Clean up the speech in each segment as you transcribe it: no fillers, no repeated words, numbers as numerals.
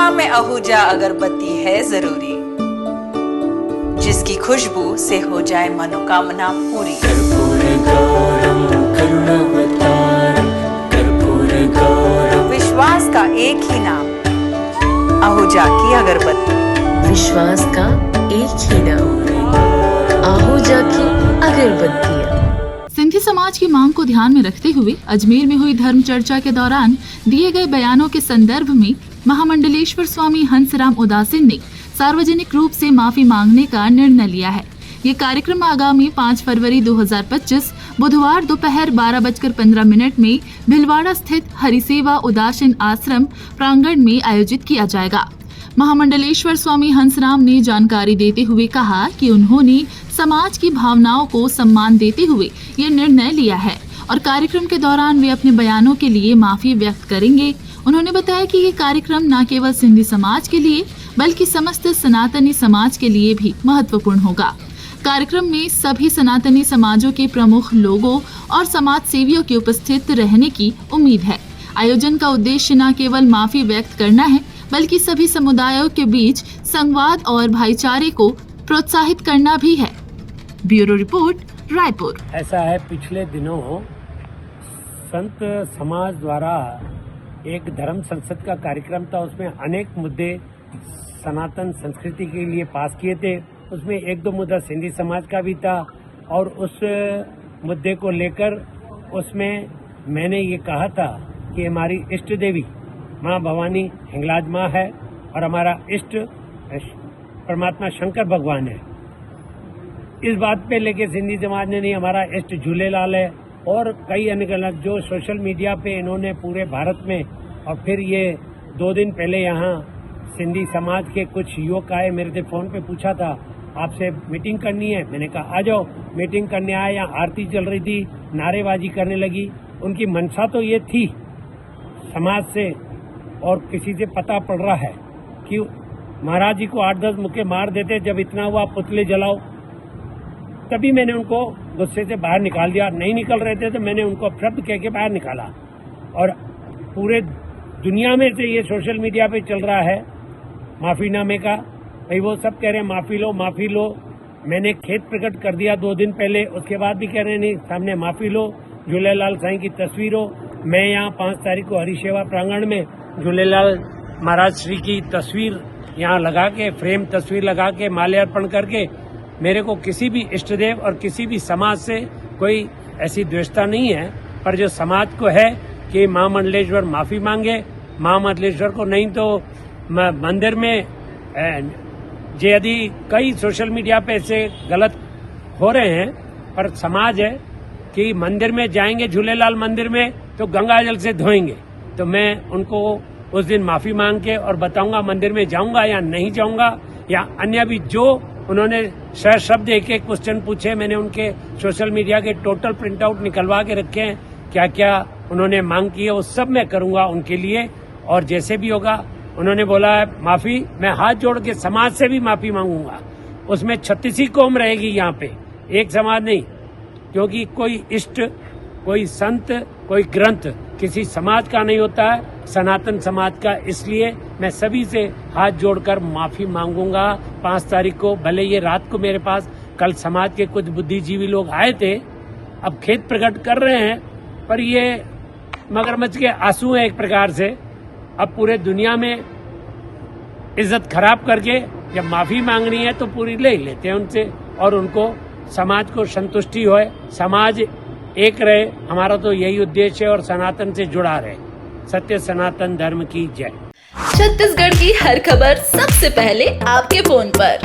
काम में आहूजा अगरबत्ती है जरूरी, जिसकी खुशबू से हो जाए मनोकामना पूरी। विश्वास का एक ही नाम, आहूजा की अगरबत्ती। विश्वास का एक ही नाम, आहूजा की अगरबत्तियाँ। सिंधी समाज की मांग को ध्यान में रखते हुए अजमेर में हुई धर्म चर्चा के दौरान दिए गए बयानों के संदर्भ में महामंडलेश्वर स्वामी हंसराम उदासीन ने सार्वजनिक रूप से माफी मांगने का निर्णय लिया है। ये कार्यक्रम आगामी 5 फरवरी 2025 बुधवार दोपहर 12:15 में भिलवाड़ा स्थित हरिसेवा उदासीन आश्रम प्रांगण में आयोजित किया जाएगा। महामंडलेश्वर स्वामी हंसराम ने जानकारी देते हुए कहा कि उन्होंने समाज की भावनाओं को सम्मान देते हुए ये निर्णय लिया है और कार्यक्रम के दौरान वे अपने बयानों के लिए माफी व्यक्त करेंगे। उन्होंने बताया कि ये कार्यक्रम न केवल सिंधी समाज के लिए बल्कि समस्त सनातनी समाज के लिए भी महत्वपूर्ण होगा। कार्यक्रम में सभी सनातनी समाजों के प्रमुख लोगों और समाज सेवियों के उपस्थित रहने की उम्मीद है। आयोजन का उद्देश्य न केवल माफी व्यक्त करना है बल्कि सभी समुदायों के बीच संवाद और भाईचारे को प्रोत्साहित करना भी है। Bureau report, Raipur. ऐसा है, पिछले दिनों संत समाज द्वारा एक धर्म संसद का कार्यक्रम था। उसमें अनेक मुद्दे सनातन संस्कृति के लिए पास किए थे। उसमें एक दो मुद्दा सिंधी समाज का भी था और उस मुद्दे को लेकर उसमें मैंने ये कहा था कि हमारी इष्ट देवी माँ भवानी हिंगलाज माँ है और हमारा इष्ट परमात्मा शंकर भगवान है। इस बात पे लेके सिंधी समाज ने नहीं, हमारा इष्ट झूलेलाल है और कई अन्य जो सोशल मीडिया पे इन्होंने पूरे भारत में। और फिर ये 2 दिन पहले यहाँ सिंधी समाज के कुछ युवक आए, मेरे से फोन पे पूछा था आपसे मीटिंग करनी है। मैंने कहा आ जाओ, मीटिंग करने आए। यहाँ आरती चल रही थी, नारेबाजी करने लगी। उनकी मंशा तो ये थी समाज से और किसी से पता पड़ रहा है कि महाराज जी को 8-10 मुक्के मार देते, जब इतना हुआ पुतले जलाओ। तभी मैंने उनको गुस्से से बाहर निकाल दिया। नहीं निकल रहे थे तो मैंने उनको शब्द कह के बाहर निकाला। और पूरे दुनिया में से ये सोशल मीडिया पे चल रहा है माफीनामे का, भाई वो सब कह रहे हैं माफी लो माफी लो। मैंने खेद प्रकट कर दिया 2 दिन पहले, उसके बाद भी कह रहे हैं नहीं, सामने माफी लो। झूलेलाल साईं की तस्वीर हो, मैं यहाँ 5 तारीख को हरिसेवा प्रांगण में झूलेलाल महाराज श्री की तस्वीर यहाँ लगा के, फ्रेम तस्वीर लगा के, माल्यार्पण करके, मेरे को किसी भी इष्ट देव और किसी भी समाज से कोई ऐसी द्वेषता नहीं है। पर जो समाज को है कि माँ मंडलेश्वर माफी मांगे, माँ मंडलेश्वर को नहीं तो मंदिर में यदि कई सोशल मीडिया पे ऐसे गलत हो रहे हैं, पर समाज है कि मंदिर में जाएंगे, झूलेलाल मंदिर में तो गंगा जल से धोएंगे। तो मैं उनको उस दिन माफी मांग के और बताऊंगा मंदिर में जाऊंगा या नहीं जाऊंगा, या अन्य भी जो उन्होंने शब्द एक क्वेश्चन पूछे, मैंने उनके सोशल मीडिया के टोटल प्रिंट आउट निकलवा के रखे हैं। क्या क्या उन्होंने मांग की है वो सब मैं करूंगा उनके लिए। और जैसे भी होगा, उन्होंने बोला है माफी, मैं हाथ जोड़ के समाज से भी माफी मांगूंगा। उसमें 36 कौम रहेगी यहाँ पे, एक समाज नहीं, क्योंकि कोई इष्ट, कोई संत, कोई ग्रंथ किसी समाज का नहीं होता है, सनातन समाज का। इसलिए मैं सभी से हाथ जोड़कर माफी मांगूंगा 5 तारीख को। भले ये रात को मेरे पास कल समाज के कुछ बुद्धिजीवी लोग आए थे, अब खेद प्रकट कर रहे हैं, पर ये मगरमच्छ के आंसू हैं एक प्रकार से। अब पूरे दुनिया में इज्जत खराब करके जब माफी मांगनी है तो पूरी ले लेते हैं उनसे, और उनको समाज को संतुष्टि होए, समाज एक रहे, हमारा तो यही उद्देश्य है, और सनातन से जुड़ा रहे। सत्य सनातन धर्म की जय। छत्तीसगढ़ की हर खबर सबसे पहले आपके फोन पर।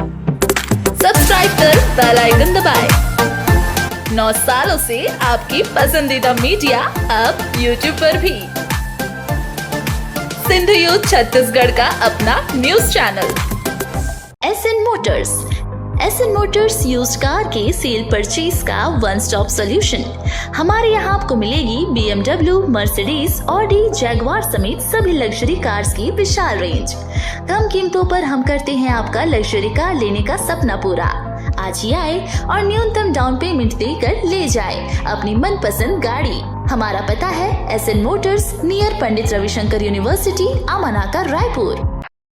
सब्सक्राइब कर बेल आइकन दबाएं। 9 सालों से आपकी पसंदीदा मीडिया अब YouTube पर भी। सिंधु यूथ छत्तीसगढ़ का अपना news channel. SN Motors used car के सेल परचेज का वन स्टॉप सोल्यूशन। हमारे यहाँ आपको मिलेगी BMW, मर्सिडीज, ऑडी, जैगवार समेत सभी लग्जरी कार्स की विशाल रेंज। कम कीमतों पर हम करते हैं आपका लग्जरी कार लेने का सपना पूरा। आज ही आए और न्यूनतम डाउन पेमेंट देकर ले जाए अपनी मनपसंद गाड़ी। हमारा पता है SN Motors, near Pandit Ravishankar university, अमानाका, Raipur.